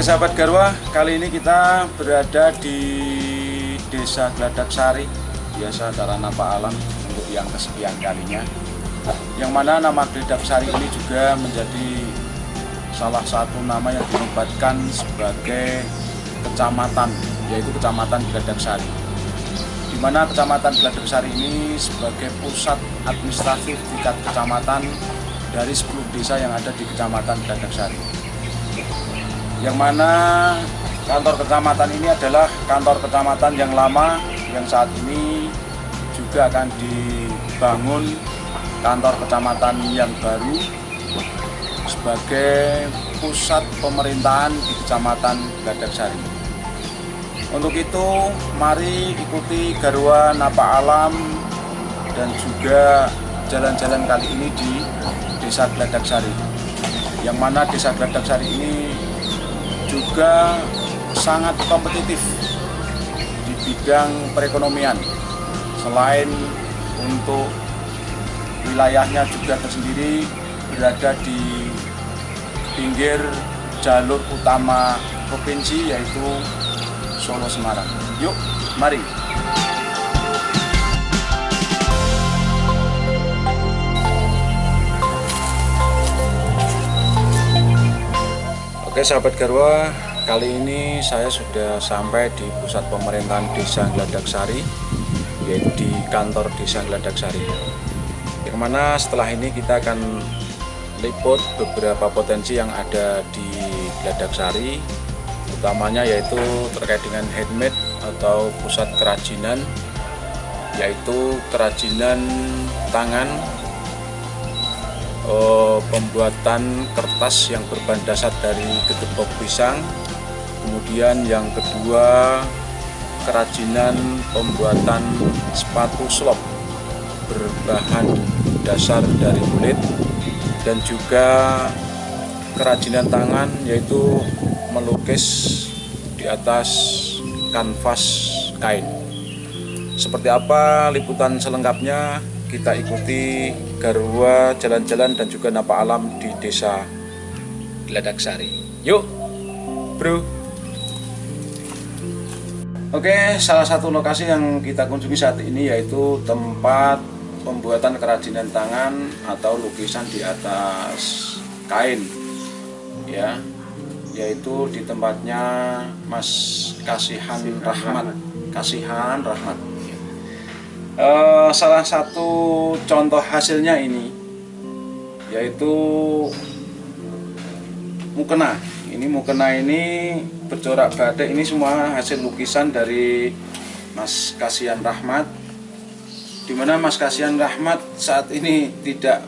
Oke sahabat Garwa, kali ini kita berada di Desa Gladak Sari, biasa acara napa alam untuk yang kesekian kalinya. Yang mana nama Gladak Sari ini juga menjadi salah satu nama yang dinobatkan sebagai kecamatan, yaitu Kecamatan Gladak Sari. Di mana Kecamatan Gladak Sari ini sebagai pusat administratif tingkat kecamatan dari 10 desa yang ada di Kecamatan Gladak Sari. Yang mana kantor kecamatan ini adalah kantor kecamatan yang lama, yang saat ini juga akan dibangun kantor kecamatan yang baru sebagai pusat pemerintahan di Kecamatan Gladak Sari. Untuk itu, mari ikuti Garwa Napa Alam dan juga jalan-jalan kali ini di Desa Gladak Sari. Yang mana Desa Gladak Sari ini juga sangat kompetitif di bidang perekonomian. Selain untuk wilayahnya juga tersendiri berada di pinggir jalur utama provinsi, yaitu Solo Semarang. Yuk, mari. Oke sahabat Garwa, kali ini saya sudah sampai di pusat pemerintahan Desa Gladak Sari, yaitu di kantor Desa Gladak Sari. Yang mana setelah ini kita akan liput beberapa potensi yang ada di Gladak Sari, utamanya yaitu terkait dengan handmade atau pusat kerajinan, yaitu kerajinan tangan, pembuatan kertas yang berbahan dasar dari gedebok pisang. Kemudian yang kedua, kerajinan pembuatan sepatu slop berbahan dasar dari kulit, dan juga kerajinan tangan yaitu melukis di atas kanvas kain. Seperti apa liputan selengkapnya? Kita ikuti Garwa jalan-jalan dan juga napa alam di Desa Gladak Sari. Yuk, bro. Oke, salah satu lokasi yang kita kunjungi saat ini yaitu tempat pembuatan kerajinan tangan atau lukisan di atas kain, ya, yaitu di tempatnya Mas Kasihan Rahmat. Salah satu contoh hasilnya ini yaitu mukena. Ini mukena ini bercorak batik, ini semua hasil lukisan dari Mas Kasihan Rahmat. Dimana Mas Kasihan Rahmat saat ini tidak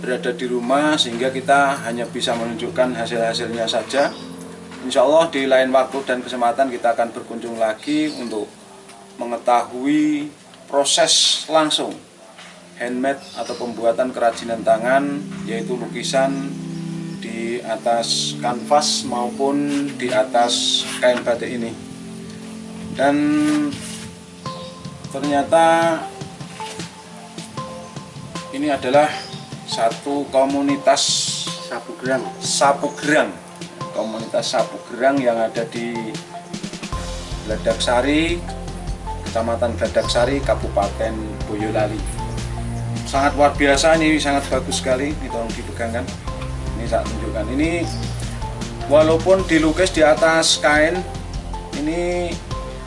berada di rumah, sehingga kita hanya bisa menunjukkan hasil-hasilnya saja. Insya Allah di lain waktu dan kesempatan kita akan berkunjung lagi untuk mengetahui proses langsung handmade atau pembuatan kerajinan tangan, yaitu lukisan di atas kanvas maupun di atas kain batik ini. Dan ternyata ini adalah satu komunitas sapu gerang, komunitas sapu gerang yang ada di Gladak Sari, Kecamatan Gladak Sari, Kabupaten Boyolali. Sangat luar biasa, ini sangat bagus sekali. Ini tolong dipegangkan. Ini saya tunjukkan. Ini walaupun dilukis di atas kain, ini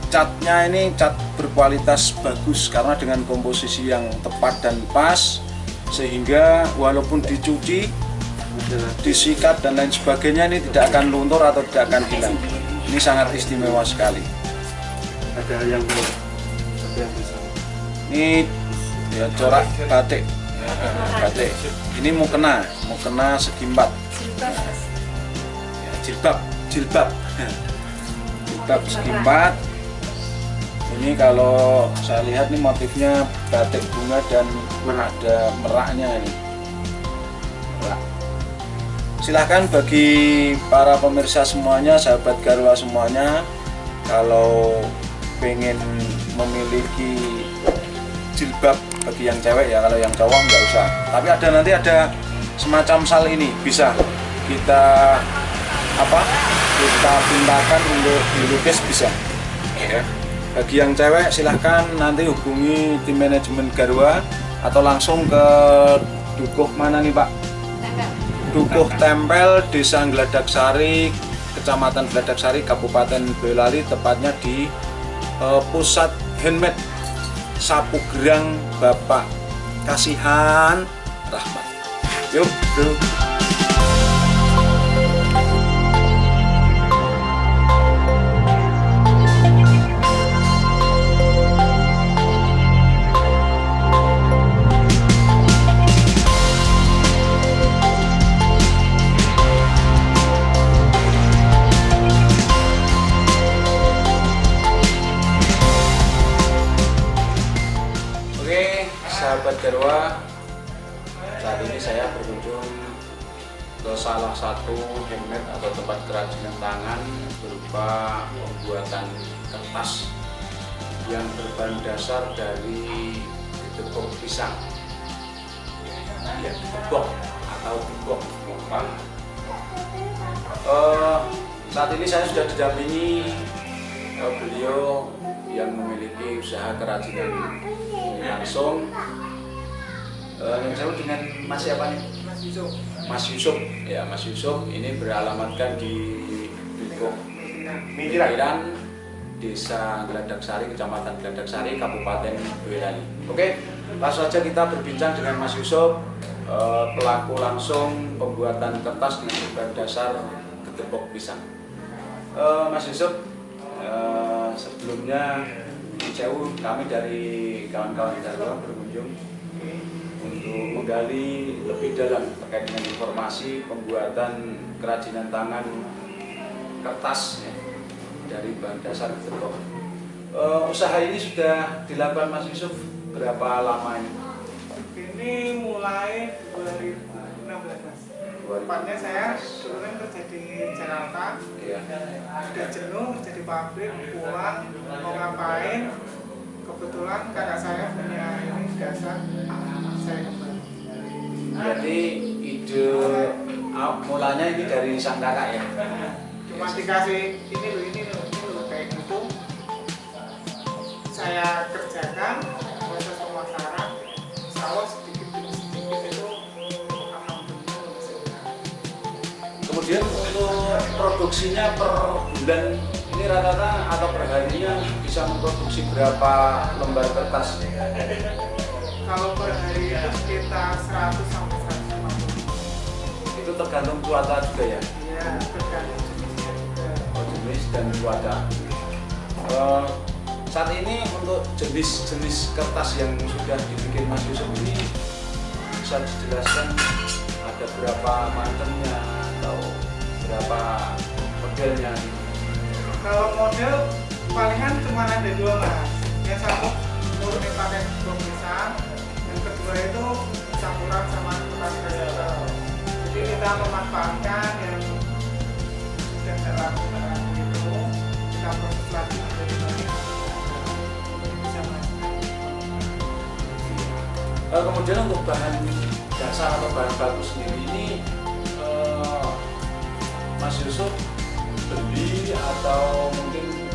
catnya ini cat berkualitas bagus karena dengan komposisi yang tepat dan pas, sehingga walaupun dicuci, disikat dan lain sebagainya, ini tidak akan luntur atau tidak akan hilang. Ini sangat istimewa sekali. Ada yang ini ya corak batik, batik. Ini mukena segimbat, ya, jilbab segimbat. Ini kalau saya lihat nih motifnya batik bunga dan ada meraknya ini. Merak. Silahkan bagi para pemirsa semuanya, sahabat Garwa semuanya, kalau pengen memiliki jilbab bagi yang cewek ya, kalau yang cowok nggak usah. Tapi nanti ada semacam sal ini, bisa kita kita pintakan untuk dilukis bisa. Ya. Bagi yang cewek silahkan nanti hubungi tim manajemen Garwa atau langsung ke Dukuh mana nih Pak? Dukuh Tempel, Desa Gladak Sari, Kecamatan Gladak Sari, Kabupaten Boyolali, tepatnya di pusat handmade sapu gerang Bapak Kasihan Rahmat. Yuk, bro. Sahabat Garwa, saat ini saya berkunjung ke salah satu handmade atau tempat kerajinan tangan berupa pembuatan kertas yang berbahan dasar dari tepung pisang, ya tepung atau tepung. Saat ini saya sudah didampingi beliau yang memiliki usaha kerajinan langsung. Yang saya dengan Mas siapa nih? Mas Yusuf. Ya, Mas Yusuf ini beralamatkan di Dukuh Mingkiran, Desa Gladak Sari, Kecamatan Gladak Sari, Kabupaten Boyolali. Oke, langsung saja kita berbincang dengan Mas Yusuf, pelaku langsung pembuatan kertas dengan berbahan dasar ketepok pisang. Mas Yusuf, sebelumnya jauh kami dari kawan-kawan Garwa berkunjung untuk menggali lebih dalam terkait dengan informasi pembuatan kerajinan tangan kertas ya, dari bahan dasar ketepok. Usaha ini sudah dilakukan Mas Yusuf berapa lama ini? Ini mulai 2016 Mas. Tepatnya saya dulu kan kerja di Jakarta, Ya. udah jenuh kerja di pabrik, pulang mau ngapain, kebetulan kakak saya punya ini dasar, saya kembali. Jadi ide mulanya ini dari sang kakak ya? Cuma dikasih ini loh kayak gitu, saya kerjakan proses pemasaran, sawah sedikit demi sedikit itu alhamdulillah berhasil. Kemudian untuk produksinya per bulan ini rata-rata atau per harinya bisa memproduksi berapa lembar kertas? Kalau per hari itu sekitar 100 sampai 150. Itu tergantung cuaca juga ya? Iya, tergantung jenisnya juga. Oh, jenis dan cuaca. Saat ini untuk jenis-jenis kertas yang sudah dibikin Mas Yusuf ini bisa dijelaskan ada berapa macamnya atau berapa modelnya? Kalau model palingan cuma ada dua Mas. Yang satu murni pakai tepung pisang, yang kedua itu campuran sama kertas vegetable. Jadi kita memanfaatkan yang sudah terlalu itu, kita proses lagi menjadi bahan bisa Mas. Kemudian untuk bahan dasar atau bahan baku sendiri ini Mas Yusuf beli atau mungkin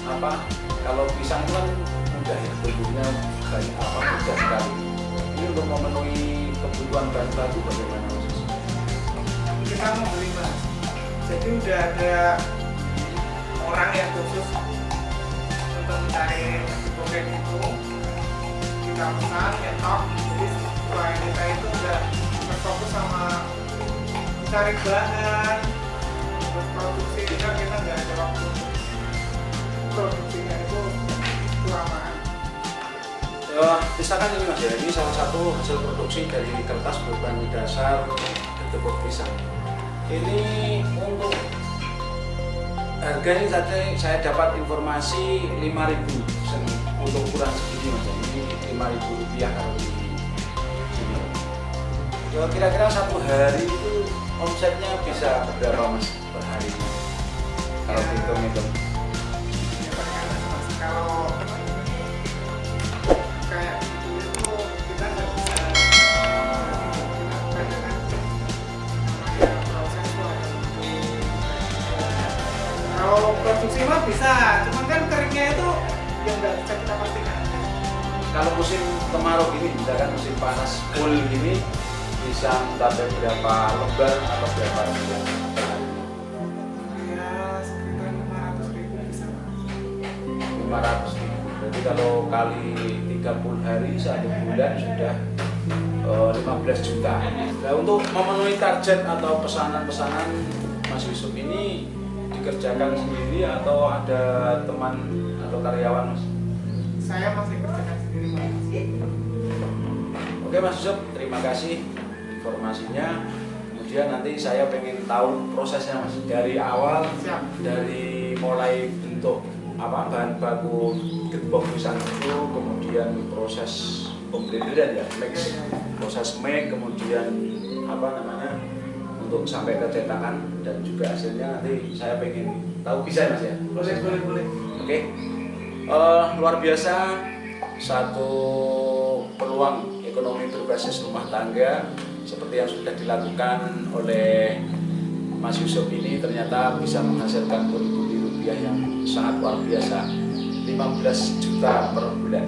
apa? Kalau pisang kan mudah ya, tumbuhnya banyak mudah sekali. Ini untuk memenuhi kebutuhan bahan baku bagaimana Mas Yusuf? Kita membeli Mas. Jadi udah ada orang yang khusus untuk mencari buket itu. Kita pesan, nyetok. Jadi supaya kita itu udah terfokus sama mencari bahan untuk produksi, kita nggak ada waktu produksinya itu kelamaan. Misalkan ini Mas ya, ini salah satu hasil produksi dari kertas berbahan dasar ketepok pisang. Ini untuk harganya saya dapat informasi 5.000 untuk ukuran segini Mas. Ini 5.000 rupiah kalau di sini. Kira-kira satu hari itu omsetnya bisa berapa Mas per harinya? Kalau hitung-hitung. Ya, kadang-kadang Mas, kalau kayak gitu itu kita nggak bisa karena kan namanya proses tuh ada produksi mah bisa, cuman kan keringnya itu yang nggak bisa kita pastikan. Kalau musim kemarau gini, misalkan musim panas full gini, bisa mencapai berapa lembar atau berapa lembar? Ya sekitar 500.000 bisa. 500.000. Berarti kalau kali 30 hari 1 bulan sudah 15 juta. Nah, untuk memenuhi target atau pesanan-pesanan Mas Yusuf ini dikerjakan sendiri atau ada teman atau karyawan, Mas? Saya masih kerjakan sendiri, Mas. Oke Mas Yusuf, terima kasih informasinya. Kemudian nanti saya pengen tahu prosesnya Mas, dari awal, Siap. dari mulai bentuk bahan baku gembok pisang itu, kemudian proses pemblenderan ya, mix, proses make, kemudian untuk sampai ke cetakan dan juga hasilnya nanti saya pengen tahu, bisa Mas ya? Boleh. Oke. Luar biasa, satu peluang ekonomi berbasis rumah tangga seperti yang sudah dilakukan oleh Mas Yusuf ini ternyata bisa menghasilkan pundi-pundi rupiah yang sangat luar biasa, 15 juta per bulan.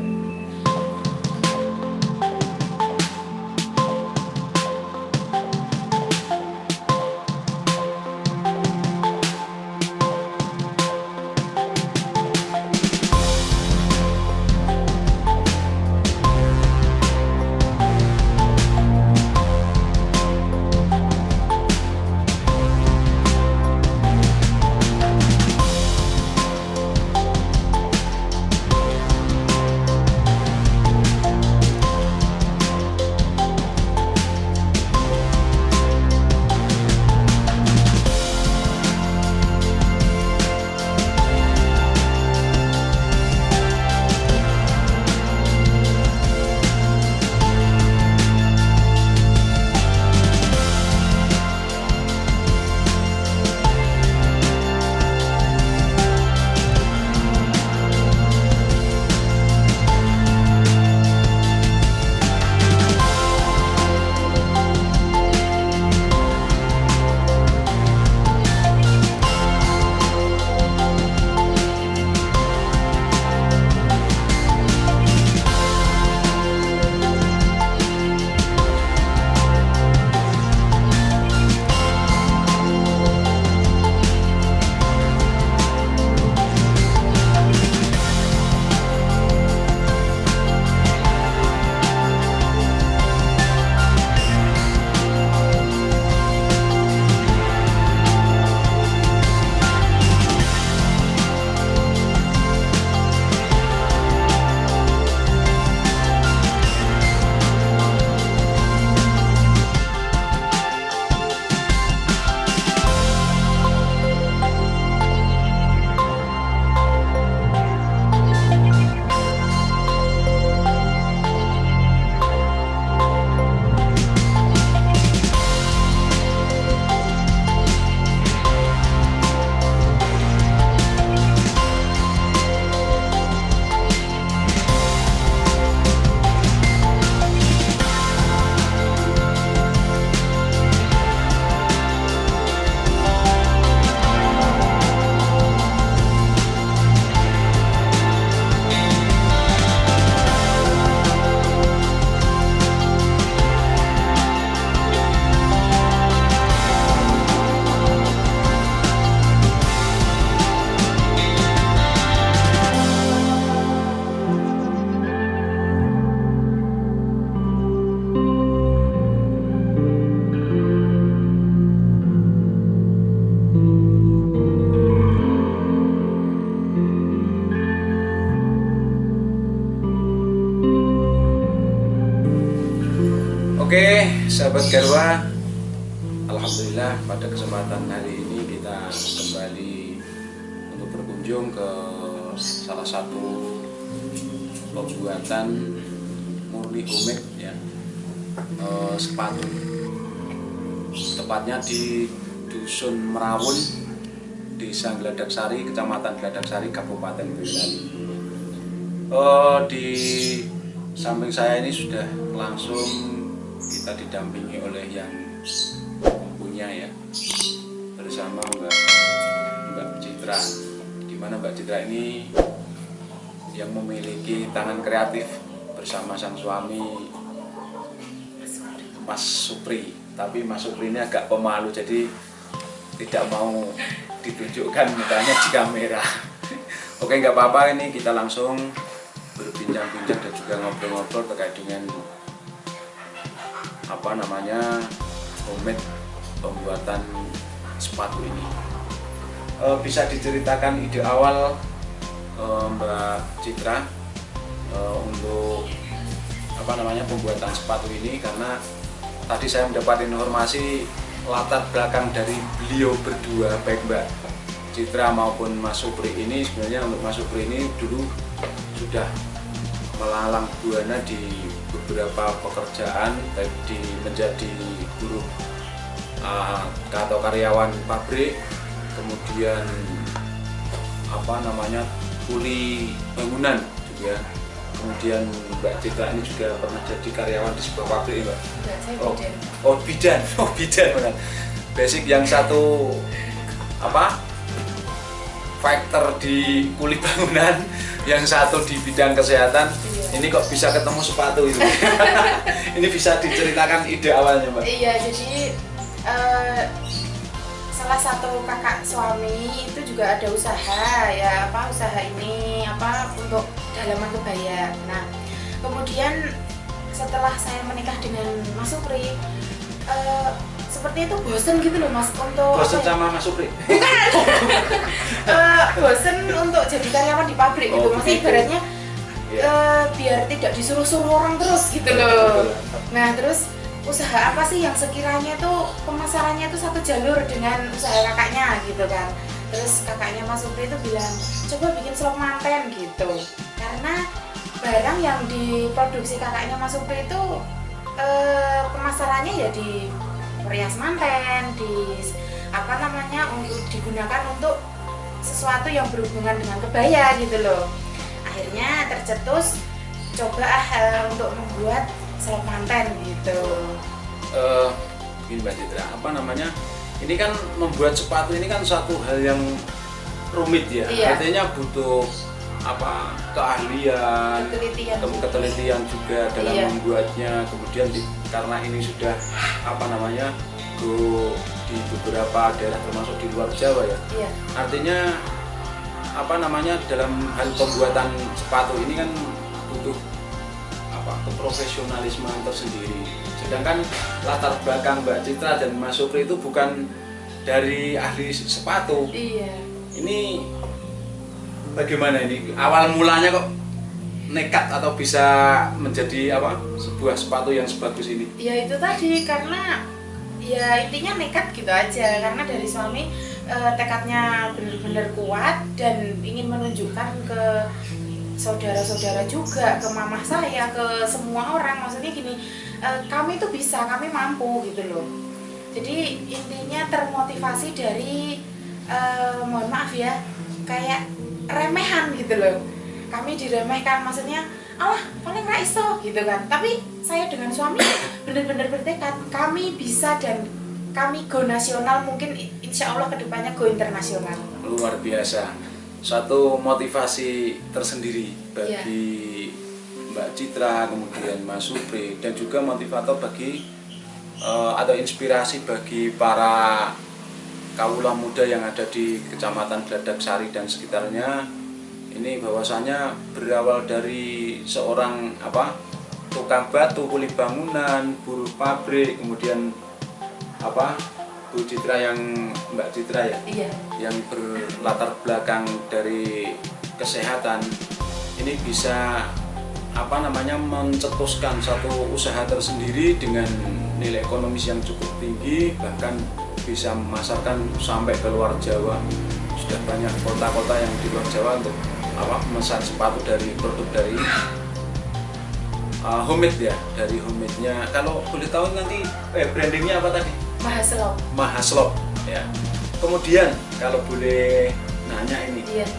Oke, sahabat Garwa, alhamdulillah pada kesempatan hari ini kita kembali untuk berkunjung ke salah satu pembuatan murni homemade ya, sepatu, tepatnya di Dusun Merawun, Desa Gladaksari, Kecamatan Gladaksari, Kabupaten Boyolali. Di samping saya ini sudah langsung kita didampingi oleh yang mempunyai ya, bersama Mbak Citra. dimana Mbak Citra ini yang memiliki tangan kreatif bersama sang suami Mas Supri. Tapi Mas Supri ini agak pemalu, jadi tidak mau ditunjukkan mukanya di kamera. Oke, nggak apa-apa, ini kita langsung berbincang-bincang dan juga ngobrol-ngobrol terkait dengan homemade pembuatan sepatu ini. Bisa diceritakan ide awal Mbak Citra untuk pembuatan sepatu ini, karena tadi saya mendapat informasi latar belakang dari beliau berdua, baik Mbak Citra maupun Mas Supri ini. Sebenarnya untuk Mas Supri ini dulu sudah melalang buana di beberapa pekerjaan, baik di menjadi buruh atau karyawan pabrik, kemudian kuli bangunan juga. Kemudian Mbak Citra ini juga pernah jadi karyawan di sebuah pabrik, Mbak. Enggak, saya bidan. Bidan benar. Basic yang satu fighter di kuli bangunan, yang satu di bidang kesehatan. Iya. Ini kok bisa ketemu sepatu itu? Ini bisa diceritakan ide awalnya, Mbak? Iya, jadi salah satu kakak suami itu juga ada usaha usaha ini untuk dalaman kebaya. Nah, kemudian setelah saya menikah dengan Mas Supri, seperti itu bosen gitu loh Mas untuk bosen sama Mas Supri? bosen untuk jadi karyawan di pabrik gitu. Maksudnya ibaratnya biar tidak disuruh-suruh orang terus gitu loh. Nah, terus usaha apa sih yang sekiranya tuh pemasarannya tuh satu jalur dengan usaha kakaknya gitu kan. Terus kakaknya Mas Supri itu bilang, coba bikin selop manten gitu, karena barang yang diproduksi kakaknya Mas Supri itu pemasarannya ya di perias manten, untuk digunakan untuk sesuatu yang berhubungan dengan kebaya gitu loh. Akhirnya tercetus coba untuk membuat selop manten gitu. Begini Mbak Citra, ini kan membuat sepatu ini kan suatu hal yang rumit ya. Iya. Artinya butuh keahlian, ketelitian juga dalam Iya. membuatnya. Kemudian karena ini sudah go di beberapa daerah termasuk di luar Jawa ya. Iya. Artinya dalam hal pembuatan sepatu ini kan butuh keprofesionalisme tersendiri. Sedangkan latar belakang Mbak Citra dan Mas Supri itu bukan dari ahli sepatu. Iya. Ini bagaimana ini? Awal mulanya kok nekat atau bisa menjadi sebuah sepatu yang sebagus ini? Ya itu tadi, karena ya intinya nekat gitu aja, karena dari suami tekadnya benar-benar kuat dan ingin menunjukkan ke saudara-saudara juga, ke mamah saya, ke semua orang. Maksudnya gini, kami tuh bisa, kami mampu gitu loh. Jadi intinya termotivasi dari mohon maaf ya, kayak remehan gitu loh. Kami diremehkan, maksudnya alah paling ra iso gitu kan. Tapi saya dengan suami benar-benar bertekad, kami bisa dan kami go nasional, mungkin insya Allah kedepannya go internasional. Luar biasa. Satu motivasi tersendiri bagi Mbak Citra, kemudian Mas Supri, dan juga motivator bagi atau inspirasi bagi para kawula muda yang ada di Kecamatan Gladak Sari dan sekitarnya. Ini bahwasanya berawal dari seorang tukang batu, kuli bangunan, buruh pabrik, kemudian Bu Citra Mbak Citra ya, Iya. yang berlatar belakang dari kesehatan, ini bisa mencetuskan satu usaha tersendiri dengan nilai ekonomis yang cukup tinggi, bahkan bisa memasarkan sampai ke luar Jawa. Sudah banyak kota-kota yang di luar Jawa untuk memesan sepatu dari produk dari homemade ya, dari homemade-nya. Kalau boleh tahu nanti brandingnya apa tadi? Mahaslop ya. Kemudian kalau boleh nanya ini, Iya.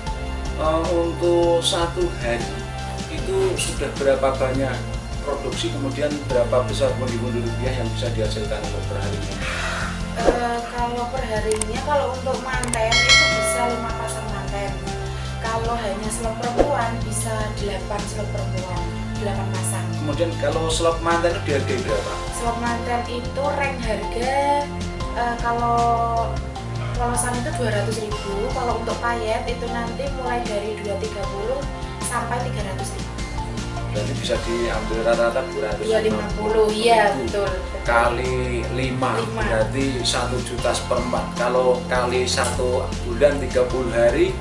untuk satu hari itu sudah berapa banyak produksi, kemudian berapa besar pundi-pundi rupiah yang bisa dihasilkan untuk perharinya? Kalau perharinya, kalau untuk manten itu bisa 5 pasang manten. kalau hanya slop perempuan bisa 8 slop perempuan, 8 pasang. Kemudian kalau slop mantan itu dihargai berapa? Slop mantan itu rank harga kalau polosan itu 200.000, kalau untuk payet itu nanti mulai dari 230 sampai 300.000. Berarti bisa diambil rata-rata 250, iya betul. Kali 5 berarti 1 juta seperempat. Kalau kali 1 bulan 30 hari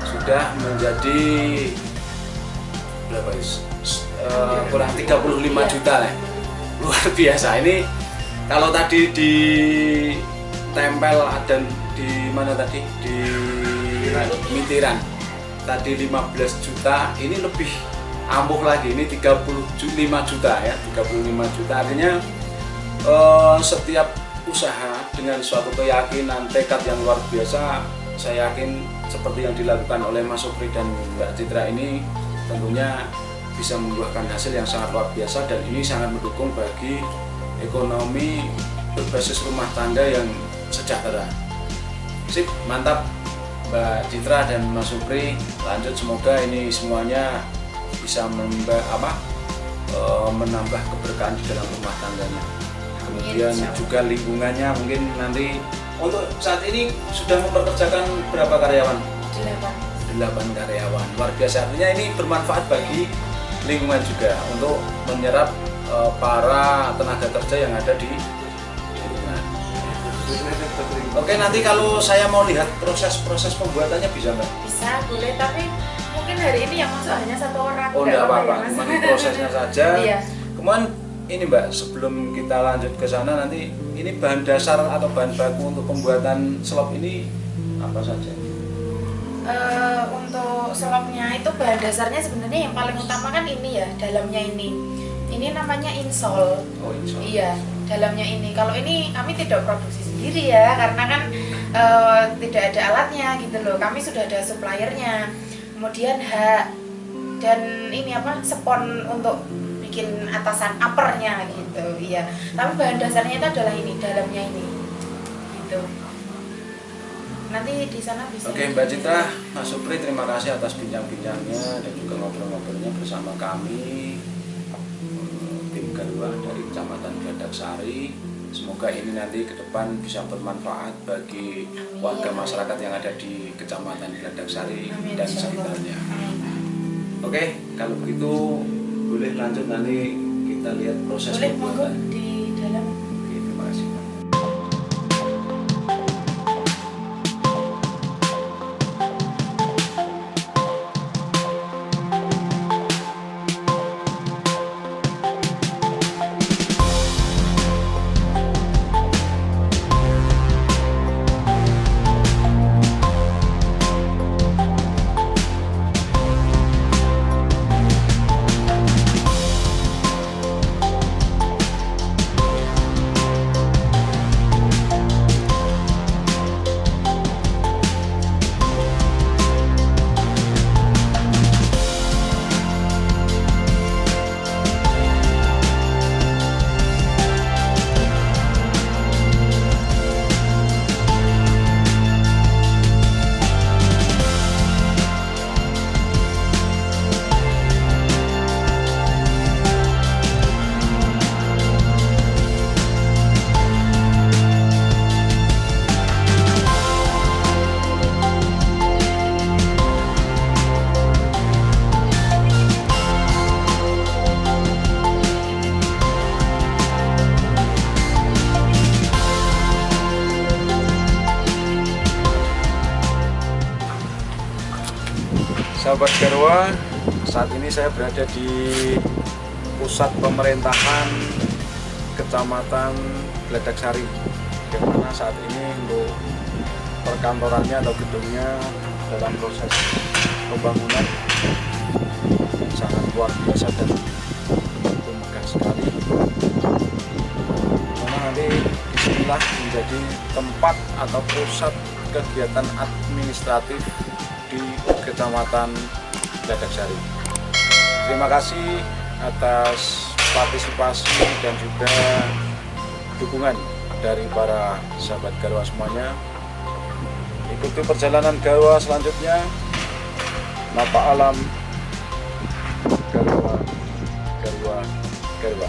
sudah menjadi berapa is? Kurang 35 juta ya. Luar biasa. Ini kalau tadi di tempel dan di mana tadi di Mitiran tadi 15 juta, ini lebih ampuh lagi, ini 35 juta ya, 35 juta. Artinya setiap usaha dengan suatu keyakinan, tekad yang luar biasa, saya yakin seperti yang dilakukan oleh Mas Supri dan Mbak Citra ini tentunya bisa membuahkan hasil yang sangat luar biasa, dan ini sangat mendukung bagi ekonomi berbasis rumah tangga yang sejahtera. Sip, mantap Mbak Citra dan Mas Supri. Lanjut, semoga ini semuanya bisa menambah keberkahan di dalam rumah tangganya. Kemudian juga lingkungannya, mungkin nanti untuk saat ini sudah mempekerjakan berapa karyawan? 8 karyawan. Luar biasa, artinya ini bermanfaat bagi lingkungan juga untuk menyerap para tenaga kerja yang ada di lingkungan. Oke, nanti kalau saya mau lihat proses pembuatannya bisa Mbak? Bisa, boleh, tapi mungkin hari ini yang masuk hanya 1 orang. Oh, enggak apa-apa, cuma prosesnya saja. Iya. Kemudian ini Mbak, sebelum kita lanjut ke sana, nanti ini bahan dasar atau bahan baku untuk pembuatan slop ini apa saja? Untuk slopnya itu bahan dasarnya sebenarnya yang paling utama kan ini ya, dalamnya ini. Ini namanya insol. Oh, insol. Iya, dalamnya ini. Kalau ini kami tidak produksi sendiri ya, karena kan tidak ada alatnya gitu loh. Kami sudah ada suppliernya. Kemudian dan ini spon untuk bikin atasan uppernya gitu, iya. Tapi bahan dasarnya itu adalah ini, dalamnya ini, gitu. Nanti di sana bisa. Oke, Mbak Citra, Mas Supri, terima kasih atas bincang-bincangnya dan juga ngobrol-ngobrolnya bersama kami, tim Garwa dari Kecamatan Gladaksari. Semoga ini nanti ke depan bisa bermanfaat bagi warga masyarakat yang ada di Kecamatan Gladaksari dan sekitarnya. Oke, kalau begitu boleh lanjut, nanti kita lihat proses pembuatan di dalam. Oke, terima kasih. Sahabat Garwa, saat ini saya berada di pusat pemerintahan Kecamatan Gladaksari, di mana saat ini untuk perkantorannya atau gedungnya dalam proses pembangunan sangat luar biasa dan begitu megah sekali. Karena nanti disinilah menjadi tempat atau pusat kegiatan administratif di Kecamatan Gladaksari. Terima kasih atas partisipasi dan juga dukungan dari para sahabat Garwa semuanya. Ikuti perjalanan Garwa selanjutnya Napa Alam Garwa Garwa Garwa.